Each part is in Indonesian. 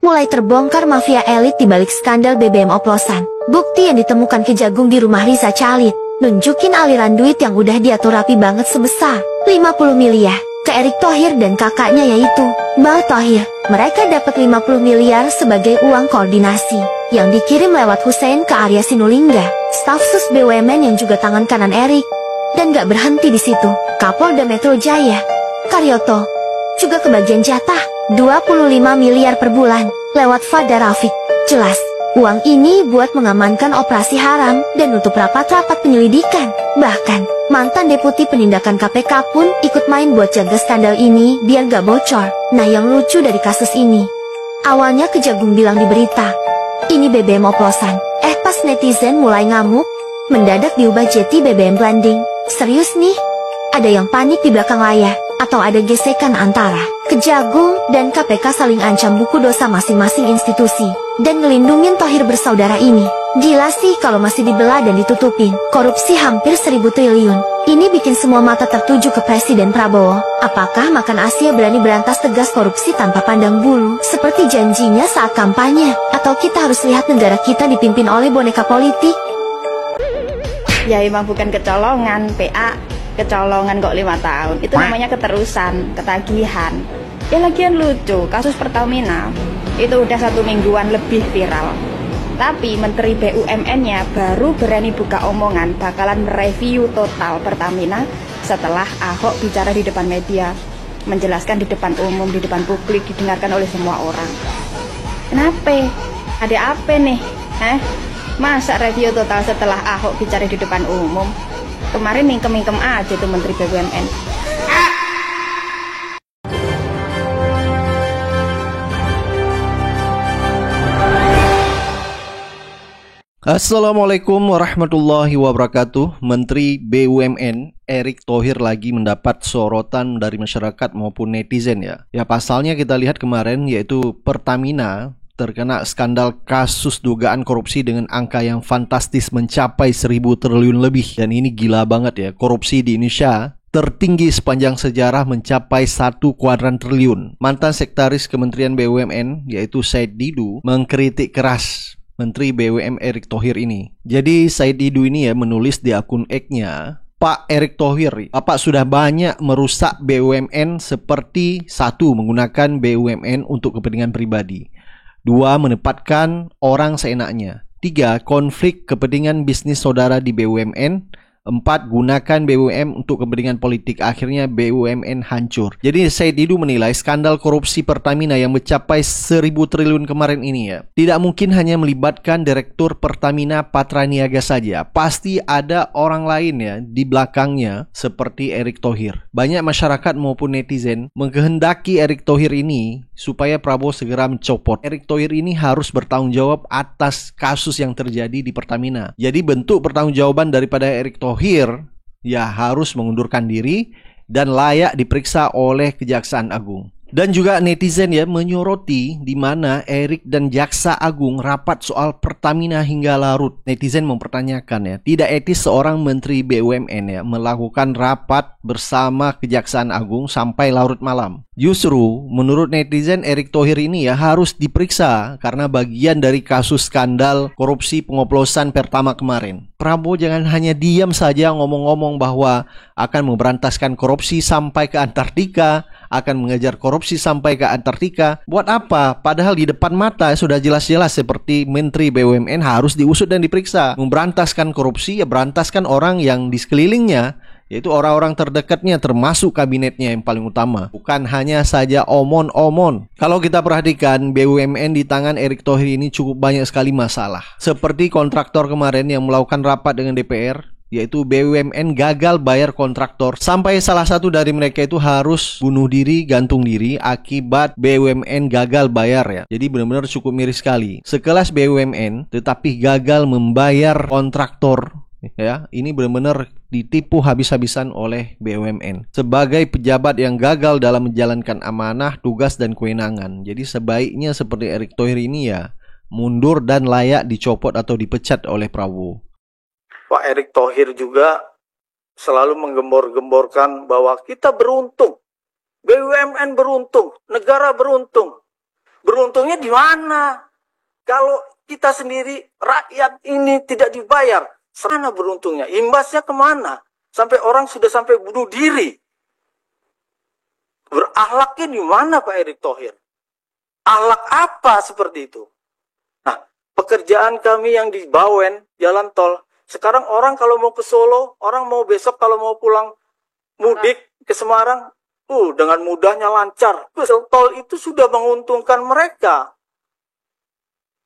mulai terbongkar mafia elit di balik skandal BBM oplosan. Bukti yang ditemukan Kejagung di rumah Riza Khalid nunjukin aliran duit yang udah diatur rapi banget sebesar 50 miliar ke Erick Thohir dan kakaknya yaitu Mbah Thohir. Mereka dapat 50 miliar sebagai uang koordinasi yang dikirim lewat Hussein ke Arya Sinulinga, staf sus BUMN yang juga tangan kanan Erick. Dan gak berhenti di situ, Kapolda Metro Jaya, Karyoto, juga kebagian jatah 25 miliar per bulan lewat Fadar Rafiq. Jelas, uang ini buat mengamankan operasi haram dan nutup rapat-rapat penyelidikan. Bahkan, mantan Deputi Penindakan KPK pun ikut main buat jaga skandal ini biar gak bocor. Nah yang lucu dari kasus ini, awalnya Kejagung bilang di berita, ini BBM oplosan. Pas netizen mulai ngamuk, mendadak diubah jadi BBM blending. Serius nih? Ada yang panik di belakang layar? Atau ada gesekan antara Kejagung dan KPK saling ancam buku dosa masing-masing institusi dan ngelindungin Thohir bersaudara ini? Gila sih kalau masih dibelah dan ditutupin. Korupsi hampir 1.000 triliun. Ini bikin semua mata tertuju ke Presiden Prabowo. Apakah makan Asia berani berantas tegas korupsi tanpa pandang bulu seperti janjinya saat kampanye? Atau kita harus lihat negara kita dipimpin oleh boneka politik? Ya emang bukan kecolongan, PA kecolongan kok 5 tahun. Itu namanya keterusan, ketagihan. Ya lagian lucu, kasus Pertamina itu udah 1 mingguan lebih viral. Tapi Menteri BUMN-nya baru berani buka omongan bakalan mereview total Pertamina setelah Ahok bicara di depan media, menjelaskan di depan umum, di depan publik, didengarkan oleh semua orang. Kenapa? Ada apa nih? Masa review total setelah Ahok bicara di depan umum? Kemarin mingkem-mingkem aja tuh Menteri BUMN. Assalamualaikum warahmatullahi wabarakatuh. Menteri BUMN Erick Thohir lagi mendapat sorotan dari masyarakat maupun netizen ya. Ya pasalnya kita lihat kemarin yaitu Pertamina terkena skandal kasus dugaan korupsi dengan angka yang fantastis mencapai 1.000 triliun lebih. Dan ini gila banget ya, korupsi di Indonesia tertinggi sepanjang sejarah mencapai 1 kuadran triliun. Mantan Sekretaris Kementerian BUMN yaitu Said Didu mengkritik keras Menteri BUMN Erick Thohir ini. Jadi Said Didu ini ya menulis di akun X-nya, Pak Erick Thohir, Bapak sudah banyak merusak BUMN seperti 1. Menggunakan BUMN untuk kepentingan pribadi, 2. Menempatkan orang seenaknya, 3. Konflik kepentingan bisnis saudara di BUMN, 4. Gunakan BUMN untuk kepentingan politik. Akhirnya BUMN hancur. Jadi Said Didu menilai skandal korupsi Pertamina yang mencapai 1.000 triliun kemarin ini ya tidak mungkin hanya melibatkan Direktur Pertamina Patraniaga saja. Pasti ada orang lain ya di belakangnya seperti Erick Thohir. Banyak masyarakat maupun netizen mengkehendaki Erick Thohir ini supaya Prabowo segera mencopot. Erick Thohir ini harus bertanggung jawab atas kasus yang terjadi di Pertamina. Jadi bentuk pertanggungjawaban daripada Erick Thohir ya harus mengundurkan diri dan layak diperiksa oleh Kejaksaan Agung. Dan juga netizen ya menyoroti di mana Erick dan Jaksa Agung rapat soal Pertamina hingga larut. Netizen mempertanyakan ya, tidak etis seorang Menteri BUMN ya melakukan rapat bersama Kejaksaan Agung sampai larut malam. Justru menurut netizen Erick Thohir ini ya harus diperiksa karena bagian dari kasus skandal korupsi pengoplosan Pertama kemarin. Prabowo jangan hanya diam saja ngomong-ngomong bahwa akan memberantaskan korupsi sampai ke Antartika, akan mengejar korupsi sampai ke Antartika. Buat apa? Padahal di depan mata sudah jelas-jelas seperti Menteri BUMN harus diusut dan diperiksa. Memberantaskan korupsi ya berantaskan orang yang di sekelilingnya, yaitu orang-orang terdekatnya termasuk kabinetnya yang paling utama. Bukan hanya saja omon-omon. Kalau kita perhatikan BUMN di tangan Erick Thohir ini cukup banyak sekali masalah. Seperti kontraktor kemarin yang melakukan rapat dengan DPR, yaitu BUMN gagal bayar kontraktor sampai salah satu dari mereka itu harus bunuh diri, gantung diri akibat BUMN gagal bayar ya. Jadi benar-benar cukup miris sekali. Sekelas BUMN tetapi gagal membayar kontraktor ya. Ini benar-benar ditipu habis-habisan oleh BUMN sebagai pejabat yang gagal dalam menjalankan amanah, tugas dan kewenangan. Jadi sebaiknya seperti Erick Thohir ini ya mundur dan layak dicopot atau dipecat oleh Prabowo. Pak Erick Thohir juga selalu menggembor-gemborkan bahwa kita beruntung, BUMN beruntung, negara beruntung. Beruntungnya di mana? Kalau kita sendiri, rakyat ini tidak dibayar, sana beruntungnya? Imbasnya kemana? Sampai orang sudah sampai bunuh diri. Berakhlaknya di mana Pak Erick Thohir? Akhlak apa seperti itu? Nah, pekerjaan kami yang di Bawen, jalan tol, sekarang orang kalau mau ke Solo, orang mau besok kalau mau pulang mudik ke Semarang, dengan mudahnya lancar. Tol itu sudah menguntungkan mereka.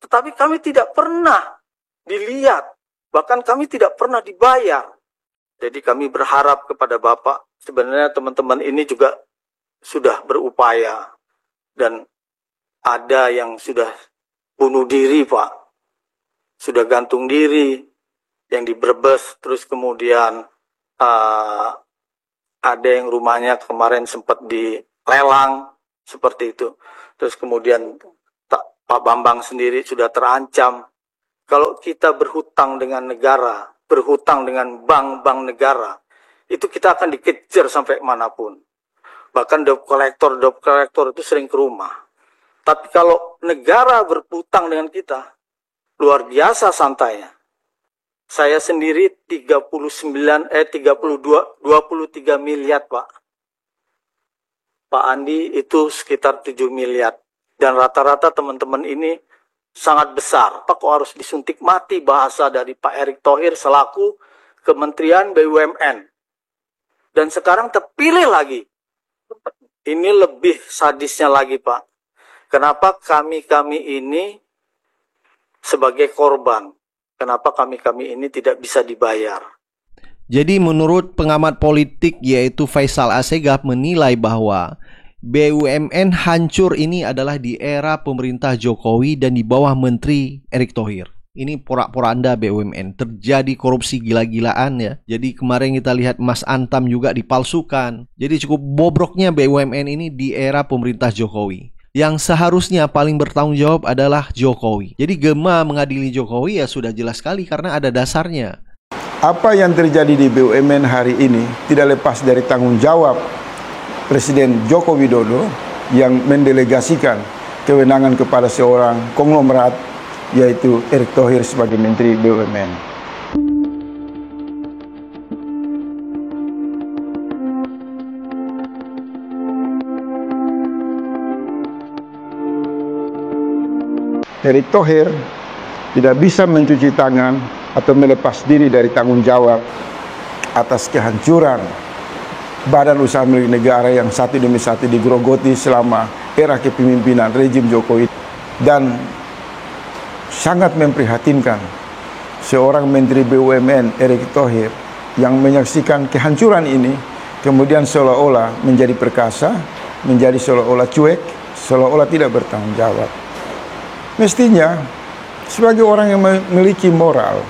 Tetapi kami tidak pernah dilihat, bahkan kami tidak pernah dibayar. Jadi kami berharap kepada Bapak, sebenarnya teman-teman ini juga sudah berupaya, dan ada yang sudah bunuh diri Pak, sudah gantung diri, yang di Brebes, terus kemudian ada yang rumahnya kemarin sempat dilelang, seperti itu. Terus kemudian Pak Bambang sendiri sudah terancam. Kalau kita berhutang dengan negara, berhutang dengan bank-bank negara, itu kita akan dikejar sampai manapun. Bahkan debt collector itu sering ke rumah. Tapi kalau negara berhutang dengan kita, luar biasa santainya. Saya sendiri 23 miliar Pak. Pak Andi itu sekitar 7 miliar. Dan rata-rata teman-teman ini sangat besar. Pak kok harus disuntik mati, bahasa dari Pak Erick Thohir selaku Kementerian BUMN. Dan sekarang terpilih lagi. Ini lebih sadisnya lagi Pak. Kenapa kami ini sebagai korban? Kenapa kami ini tidak bisa dibayar? Jadi menurut pengamat politik yaitu Faisal Assegaf menilai bahwa BUMN hancur ini adalah di era pemerintah Jokowi dan di bawah Menteri Erick Thohir. Ini porak-poranda BUMN, terjadi korupsi gila-gilaan ya. Jadi kemarin kita lihat Mas Antam juga dipalsukan. Jadi cukup bobroknya BUMN ini di era pemerintah Jokowi. Yang seharusnya paling bertanggung jawab adalah Jokowi. Jadi Gema mengadili Jokowi ya sudah jelas sekali karena ada dasarnya. Apa yang terjadi di BUMN hari ini tidak lepas dari tanggung jawab Presiden Joko Widodo yang mendelegasikan kewenangan kepada seorang konglomerat yaitu Erick Thohir sebagai Menteri BUMN. Erick Thohir tidak bisa mencuci tangan atau melepas diri dari tanggung jawab atas kehancuran badan usaha milik negara yang satu demi satu digerogoti selama era kepemimpinan rejim Jokowi. Dan sangat memprihatinkan seorang Menteri BUMN Erick Thohir yang menyaksikan kehancuran ini kemudian seolah-olah menjadi perkasa, menjadi seolah-olah cuek, seolah-olah tidak bertanggung jawab. Mestinya sebagai orang yang memiliki moral,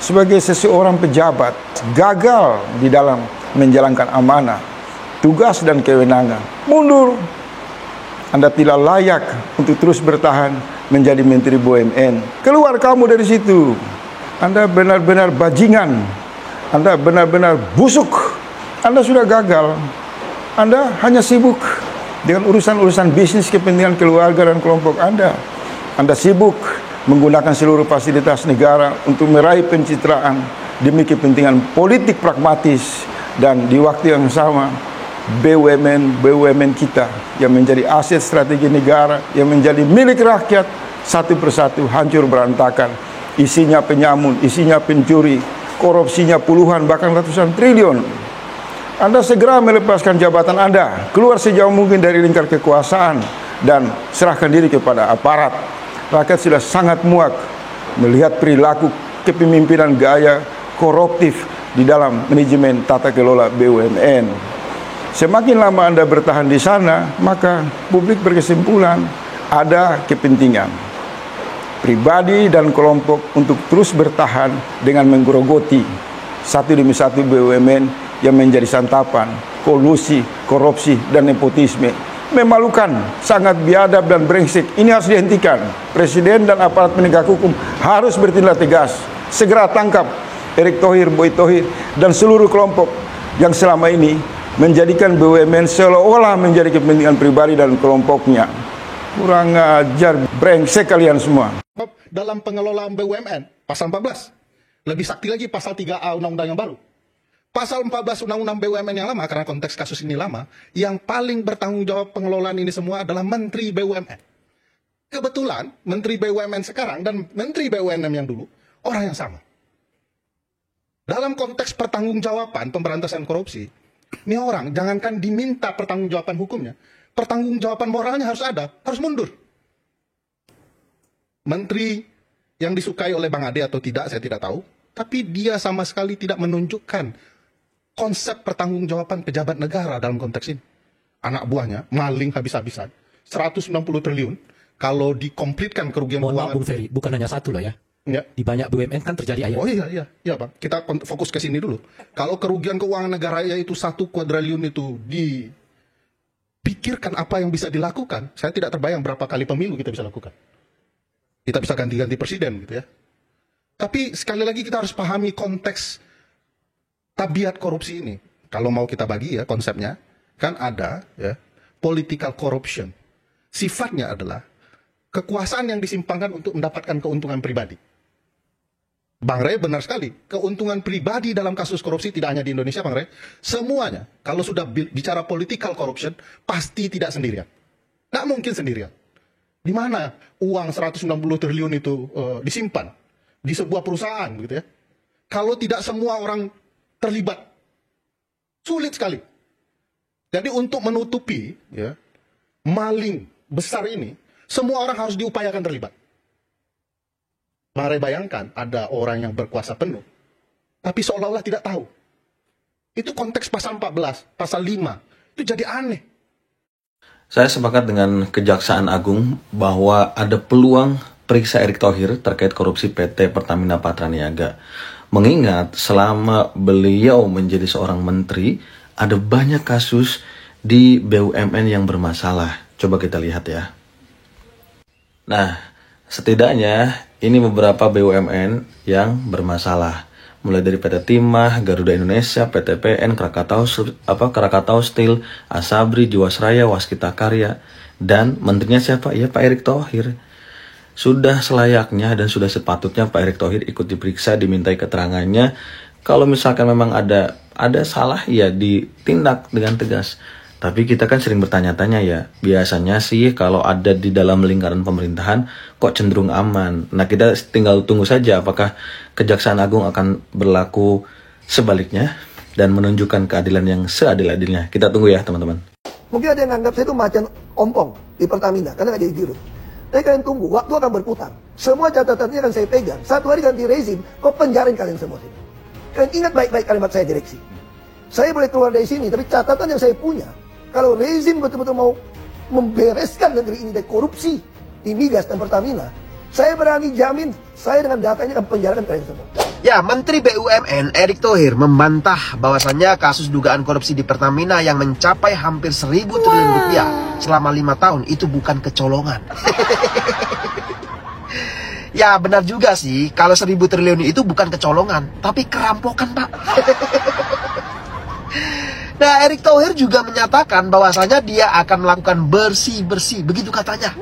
sebagai seseorang pejabat gagal di dalam menjalankan amanah, tugas dan kewenangan, mundur. Anda tidak layak untuk terus bertahan menjadi Menteri BUMN. Keluar kamu dari situ. Anda benar-benar bajingan. Anda benar-benar busuk. Anda sudah gagal. Anda hanya sibuk dengan urusan-urusan bisnis, kepentingan keluarga dan kelompok Anda. Anda sibuk menggunakan seluruh fasilitas negara untuk meraih pencitraan demi kepentingan politik pragmatis, dan di waktu yang sama BUMN kita yang menjadi aset strategi negara, yang menjadi milik rakyat, satu persatu hancur berantakan. Isinya penyamun, isinya pencuri, korupsinya puluhan bahkan ratusan triliun. Anda segera melepaskan jabatan Anda, keluar sejauh mungkin dari lingkar kekuasaan dan serahkan diri kepada aparat. Rakyat sudah sangat muak melihat perilaku kepemimpinan gaya koruptif di dalam manajemen tata kelola BUMN. Semakin lama Anda bertahan di sana, maka publik berkesimpulan ada kepentingan pribadi dan kelompok untuk terus bertahan dengan menggerogoti satu demi satu BUMN yang menjadi santapan kolusi, korupsi, dan nepotisme. Memalukan, sangat biadab dan brengsek. Ini harus dihentikan. Presiden dan aparat penegak hukum harus bertindak tegas. Segera tangkap Erick Thohir, Boy Thohir, dan seluruh kelompok yang selama ini menjadikan BUMN seolah-olah menjadi kepentingan pribadi dan kelompoknya. Kurang ajar, brengsek kalian semua. Dalam pengelolaan BUMN, pasal 14. Lebih sakti lagi pasal 3A undang-undang yang baru. Pasal 14 undang-undang BUMN yang lama, karena konteks kasus ini lama, yang paling bertanggung jawab pengelolaan ini semua adalah Menteri BUMN. Kebetulan, Menteri BUMN sekarang dan Menteri BUMN yang dulu, orang yang sama. Dalam konteks pertanggungjawaban pemberantasan korupsi, ini orang jangankan diminta pertanggungjawaban hukumnya, pertanggungjawaban moralnya harus ada, harus mundur. Menteri yang disukai oleh Bang Ade atau tidak, saya tidak tahu, tapi dia sama sekali tidak menunjukkan konsep pertanggungjawaban pejabat negara dalam konteks ini. Anak buahnya maling habis-habisan, 190 triliun, kalau dikomplitkan kerugian Mohon maaf keuangan. Bung Ferry, bukan hanya satu loh ya. Ya. Di banyak BUMN kan terjadi ayat. Oh iya Bang. Kita fokus ke sini dulu. Kalau kerugian keuangan negara yaitu 1 kuadriliun itu dipikirkan apa yang bisa dilakukan, saya tidak terbayang berapa kali pemilu kita bisa lakukan. Kita bisa ganti-ganti presiden gitu ya. Tapi sekali lagi kita harus pahami konteks tabiat korupsi ini. Kalau mau kita bagi ya konsepnya, kan ada ya political corruption. Sifatnya adalah kekuasaan yang disimpangkan untuk mendapatkan keuntungan pribadi. Bang Rey benar sekali, keuntungan pribadi dalam kasus korupsi tidak hanya di Indonesia Bang Rey, semuanya kalau sudah bicara political corruption pasti tidak sendirian. Nggak mungkin sendirian. Di mana uang 190 triliun itu disimpan? Di sebuah perusahaan gitu ya. Kalau tidak semua orang terlibat, sulit sekali. Jadi untuk menutupi ya, maling besar ini, semua orang harus diupayakan terlibat. Mari bayangkan ada orang yang berkuasa penuh, tapi seolah-olah tidak tahu. Itu konteks pasal 14, pasal 5, itu jadi aneh. Saya sepakat dengan Kejaksaan Agung bahwa ada peluang periksa Erick Thohir terkait korupsi PT Pertamina Patraniaga. Mengingat selama beliau menjadi seorang menteri, ada banyak kasus di BUMN yang bermasalah. Coba kita lihat ya. Nah, setidaknya ini beberapa BUMN yang bermasalah. Mulai dari PT Timah, Garuda Indonesia, PT PN, Krakatau Steel, Asabri, Jiwasraya, Waskita Karya, dan menterinya siapa? Ya Pak Erick Thohir. Sudah selayaknya dan sudah sepatutnya Pak Erick Thohir ikut diperiksa, dimintai keterangannya. Kalau misalkan memang ada salah, ya ditindak dengan tegas. Tapi kita kan sering bertanya-tanya ya, biasanya sih kalau ada di dalam lingkaran pemerintahan kok cenderung aman. Nah kita tinggal tunggu saja apakah Kejaksaan Agung akan berlaku sebaliknya dan menunjukkan keadilan yang seadil-adilnya. Kita tunggu ya teman-teman. Mungkin ada yang anggap saya itu macan ompong di Pertamina karena nggak jadi dirut. Tapi kalian tunggu, waktu akan berputar. Semua catatannya akan saya pegang. Satu hari ganti rezim, kok penjarain kalian semua sini. Kalian ingat baik-baik kalimat saya direksi. Saya boleh keluar dari sini, tapi catatan yang saya punya, kalau rezim betul-betul mau membereskan negeri ini dari korupsi di migas dan Pertamina, saya berani jamin, saya dengan data ini akan penjarakan kalian semua. Ya, Menteri BUMN Erick Thohir membantah bahwasannya kasus dugaan korupsi di Pertamina yang mencapai hampir 1.000 triliun rupiah selama 5 tahun itu bukan kecolongan. Ya, benar juga sih, kalau 1.000 triliun itu bukan kecolongan, tapi kerampokan, Pak. Nah, Erick Thohir juga menyatakan bahwasanya dia akan melakukan bersih-bersih, begitu katanya.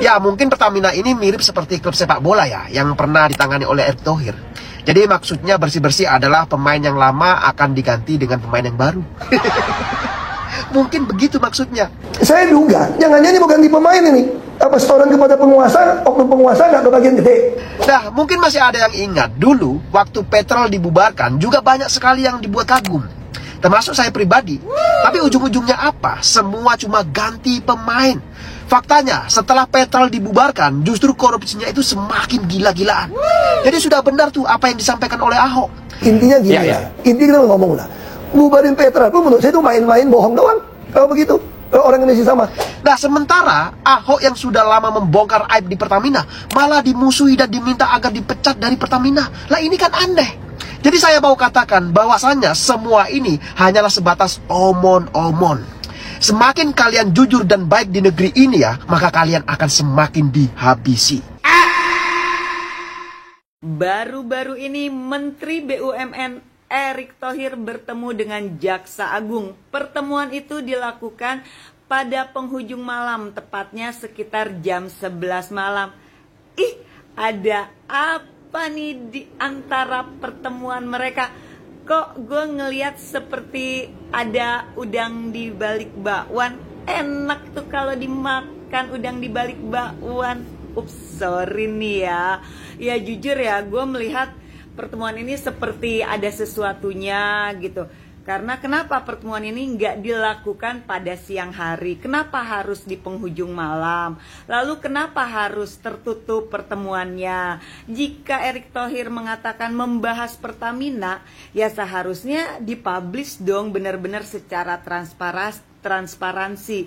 Ya, mungkin Pertamina ini mirip seperti klub sepak bola ya, yang pernah ditangani oleh Erick Thohir. Jadi maksudnya bersih-bersih adalah pemain yang lama akan diganti dengan pemain yang baru. Mungkin begitu maksudnya. Saya duga, jangan ini bukan di pemain ini. Apa setoran kepada penguasa, oknum penguasa nggak kebagian gede. Nah, mungkin masih ada yang ingat, dulu waktu Petrol dibubarkan juga banyak sekali yang dibuat kagum. Termasuk saya pribadi. Tapi ujung-ujungnya apa? Semua cuma ganti pemain. Faktanya, setelah Petrol dibubarkan, justru korupsinya itu semakin gila-gilaan. Jadi sudah benar tuh apa yang disampaikan oleh Ahok. Intinya gini lah. Intinya kita ngomong lah. Bubarin Petrol pun menurut saya itu main-main bohong doang. Kalau begitu, kalau orang Indonesia sama. Nah, sementara Ahok yang sudah lama membongkar aib di Pertamina malah dimusuhi dan diminta agar dipecat dari Pertamina. Lah ini kan aneh. Jadi saya mau katakan bahwasannya semua ini hanyalah sebatas omon-omon. Semakin kalian jujur dan baik di negeri ini ya, maka kalian akan semakin dihabisi. Baru-baru ini Menteri BUMN Erick Thohir bertemu dengan Jaksa Agung. Pertemuan itu dilakukan pada penghujung malam, tepatnya sekitar jam 11 malam. Ih, ada apa nih di antara pertemuan mereka? Kok gue ngelihat seperti ada udang di balik bakwan. Enak tuh kalau dimakan udang di balik bakwan. Ups, sorry nih ya. Ya jujur ya, gue melihat pertemuan ini seperti ada sesuatunya gitu. Karena kenapa pertemuan ini nggak dilakukan pada siang hari? Kenapa harus di penghujung malam? Lalu kenapa harus tertutup pertemuannya? Jika Erick Thohir mengatakan membahas Pertamina, ya seharusnya dipublish dong benar-benar secara transparansi.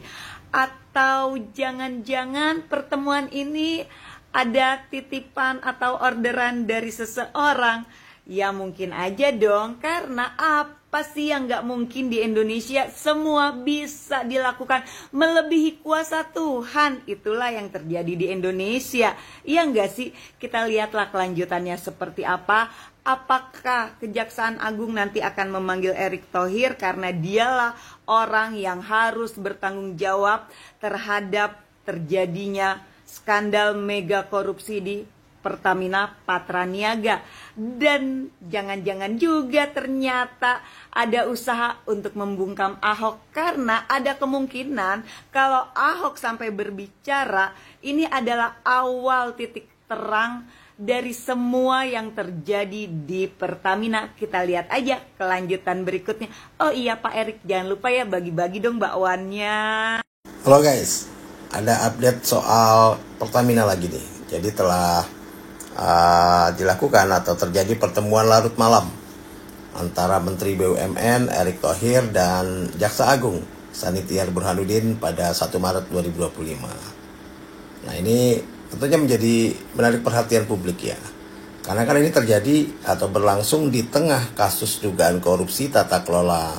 Atau jangan-jangan pertemuan ini ada titipan atau orderan dari seseorang? Ya mungkin aja dong, karena apa sih yang gak mungkin di Indonesia? Semua bisa dilakukan melebihi kuasa Tuhan. Itulah yang terjadi di Indonesia. Iya gak sih? Kita lihatlah kelanjutannya seperti apa. Apakah Kejaksaan Agung nanti akan memanggil Erick Thohir karena dialah orang yang harus bertanggung jawab terhadap terjadinya skandal mega korupsi di Pertamina Patraniaga. Dan jangan-jangan juga ternyata ada usaha untuk membungkam Ahok, karena ada kemungkinan kalau Ahok sampai berbicara, ini adalah awal titik terang dari semua yang terjadi di Pertamina. Kita lihat aja kelanjutan berikutnya. Oh iya Pak Erick, jangan lupa ya bagi-bagi dong bakwannya. Halo guys, ada update soal Pertamina lagi nih. Jadi telah dilakukan atau terjadi pertemuan larut malam antara Menteri BUMN Erick Thohir dan Jaksa Agung Sanitiar Burhanuddin pada 1 Maret 2025. Nah ini tentunya menjadi menarik perhatian publik ya, karena kan ini terjadi atau berlangsung di tengah kasus dugaan korupsi tata kelola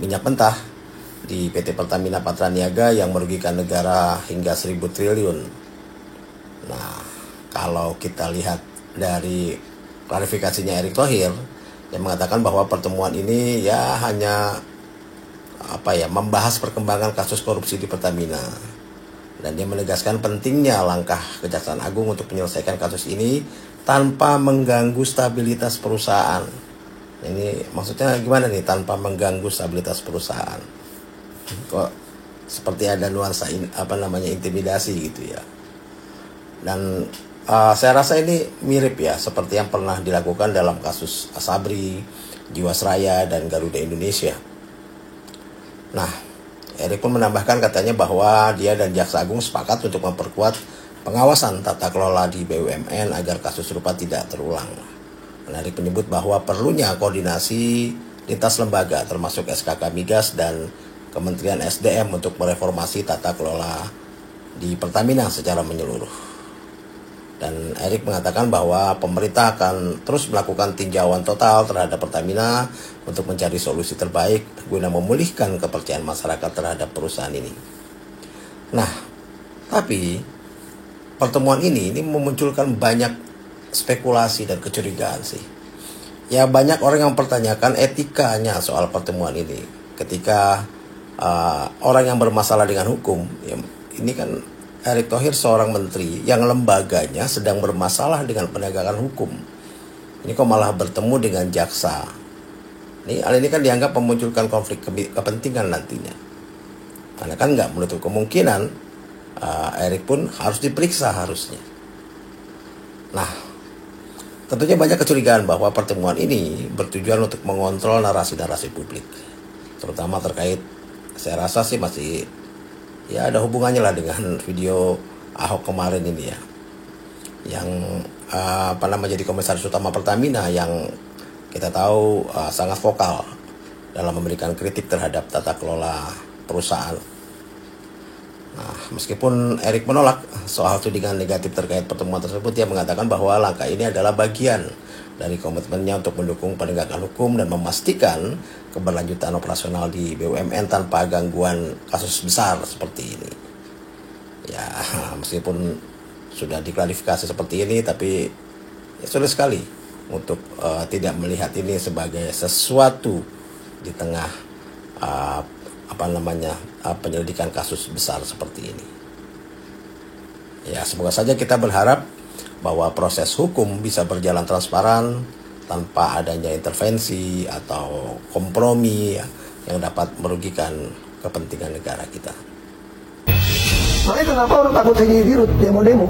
minyak mentah di PT Pertamina Patraniaga yang merugikan negara hingga 1.000 triliun. Nah, kalau kita lihat dari klarifikasinya Erick Thohir yang mengatakan bahwa pertemuan ini ya hanya membahas perkembangan kasus korupsi di Pertamina, dan dia menegaskan pentingnya langkah Kejaksaan Agung untuk menyelesaikan kasus ini tanpa mengganggu stabilitas perusahaan. Ini maksudnya gimana nih tanpa mengganggu stabilitas perusahaan? Kok seperti ada nuansa intimidasi gitu ya. Dan saya rasa ini mirip ya seperti yang pernah dilakukan dalam kasus Asabri, Jiwasraya, dan Garuda Indonesia. Nah, Erick pun menambahkan katanya bahwa dia dan Jaksa Agung sepakat untuk memperkuat pengawasan tata kelola di BUMN agar kasus serupa tidak terulang. Erick menyebut bahwa perlunya koordinasi lintas lembaga termasuk SKK Migas dan Kementerian SDM untuk mereformasi tata kelola di Pertamina secara menyeluruh. Dan Erick mengatakan bahwa pemerintah akan terus melakukan tinjauan total terhadap Pertamina untuk mencari solusi terbaik guna memulihkan kepercayaan masyarakat terhadap perusahaan ini. Nah, tapi pertemuan ini memunculkan banyak spekulasi dan kecurigaan sih. Ya banyak orang yang mempertanyakan etikanya soal pertemuan ini. Ketika orang yang bermasalah dengan hukum, ya, ini kan Erick Thohir seorang menteri yang lembaganya sedang bermasalah dengan penegakan hukum. Ini kok malah bertemu dengan jaksa. Hal ini kan dianggap memunculkan konflik kepentingan nantinya. Karena kan nggak menutup kemungkinan Erick pun harus diperiksa harusnya. Nah, tentunya banyak kecurigaan bahwa pertemuan ini bertujuan untuk mengontrol narasi-narasi publik. Terutama terkait, saya rasa sih masih ya ada hubungannya lah dengan video Ahok kemarin ini ya, yang jadi komisaris utama Pertamina yang kita tahu sangat vokal dalam memberikan kritik terhadap tata kelola perusahaan. Nah, meskipun Erick menolak soal tudingan negatif terkait pertemuan tersebut, dia mengatakan bahwa langkah ini adalah bagian dari komitmennya untuk mendukung penegakan hukum dan memastikan keberlanjutan operasional di BUMN tanpa gangguan kasus besar seperti ini. Ya, meskipun sudah diklarifikasi seperti ini, tapi ya sulit sekali untuk tidak melihat ini sebagai sesuatu di tengah penyelidikan kasus besar seperti ini. Ya, semoga saja kita berharap bahwa proses hukum bisa berjalan transparan tanpa adanya intervensi atau kompromi ya, yang dapat merugikan kepentingan negara kita. Makanya kenapa orang takut saya jadi dirut demo-demo?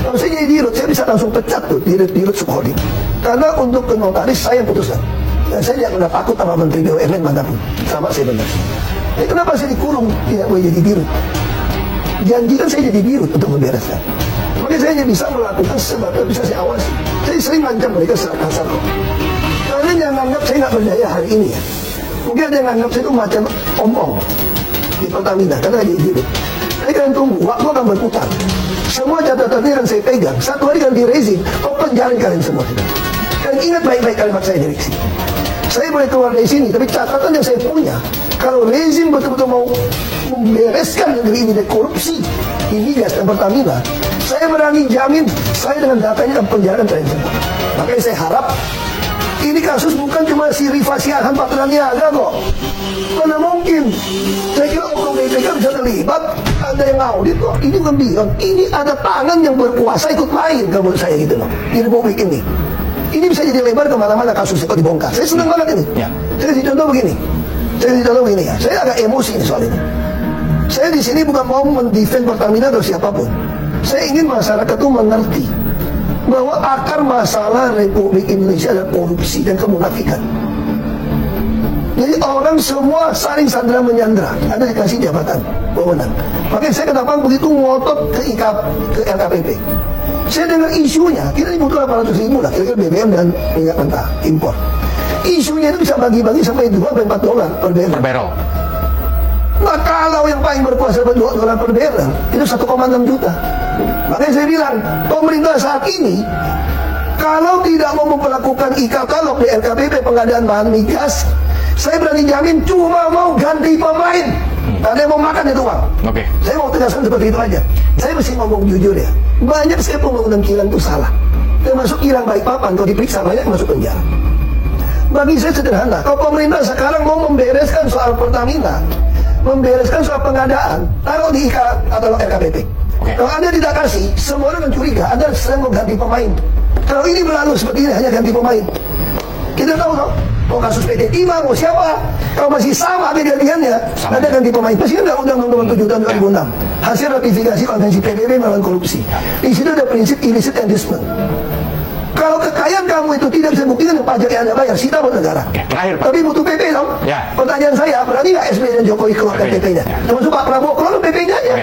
Kalau saya jadi dirut, saya bisa langsung pecat tuh dirut subholding. Karena untuk ke notaris saya yang putuskan. Dan saya tidak pernah takut sama Menteri BUMN manapun. Sama saya benar. Kenapa saya dikurung tidak boleh jadi dirut? Janjikan saya jadi dirut untuk membereskan. Makanya saya hanya bisa melakukan sebabnya bisa saya awasi. Saya sering ngancam mereka secara kasar kok. Karena yang anggap saya nggak berdaya hari ini ya. Mungkin ada yang anggap saya itu macam om-om di Pertamina karena jadi dirut. Tapi kalian tunggu, waktu akan berputar. Semua catatannya akan saya pegang. Satu hari ganti rezim, kau penjarain kalian semua. Dan ingat baik-baik kalimat saya direksi. Saya boleh keluar dari sini, tapi catatan yang saya punya, kalau rezim betul-betul mau membereskan negeri ini dari korupsi di migas dan Pertamina, saya berani jamin, saya dengan datanya akan penjarakan kalian semua. Makanya saya harap, ini kasus bukan cuma si Rifa Siahaan Patra Niaga kok. Mana mungkin? Saya kira oknum BPK bisa terlibat, ada yang audit kok. Ini bukan bilang, ini ada tangan yang berkuasa ikut main kalau menurut saya gitu loh. Di Republik ini. Ini bisa jadi lebar kemana-mana kasusnya kok dibongkar. Saya senang banget ini. Ya. Saya kasih contoh begini. Ya. Saya agak emosi nih soal ini. Saya di sini bukan mau mendefend Pertamina atau siapapun. Saya ingin masyarakat itu mengerti bahwa akar masalah Republik Indonesia adalah korupsi dan kemunafikan. Jadi orang semua saling sandra menyandra, ada dikasih jabatan wewenang. Makanya saya kenapa begitu ngotot ke LKPP. Saya dengar isunya, kita ini butuh 800.000 lah, kira-kira BBM dan minyak mentah impor. Isunya itu bisa bagi-bagi sampai $2-4 per barrel. Nah kalau yang paling berkuasa $2 per barrel, itu 1,6 juta. Makanya saya bilang, pemerintah saat ini, kalau tidak mau memperlakukan e-katalog di LKPP pengadaan bahan migas, saya berani jamin cuma mau ganti pemain. Ada yang mau makan itu uang. Oke. Saya mau tegaskan seperti itu aja. Saya mesti ngomong jujur ya. Banyak sekali pembangunan kilang itu salah. Termasuk kilang Balikpapan, kalau diperiksa banyak masuk penjara. Bagi saya sederhana. Kalau pemerintah sekarang mau membereskan soal Pertamina, membereskan soal pengadaan, taruh di atau LKPP. Kalau Anda tidak kasih, semua orang curiga Anda sedang mau ganti pemain. Kalau ini berlalu seperti ini hanya ganti pemain. Kita tahu dong. Mau kasus PT Timah, mau siapa? Kalau masih sama kejadiannya, ada ganti pemain. Pasti kan Undang-Undang Nomor 7 tahun 2006. Hasil ratifikasi konvensi PBB melawan korupsi. Di situ ada prinsip illicit inducement. Kalau kekayaan kamu itu tidak bisa buktikan pajak yang Anda bayar, sita buat negara. Terakhir, Pak. Tapi butuh PP dong. Pertanyaan saya, berani nggak SBY dan Jokowi keluarkan PP-nya? Termasuk Pak Prabowo keluarkan PP-nya aja.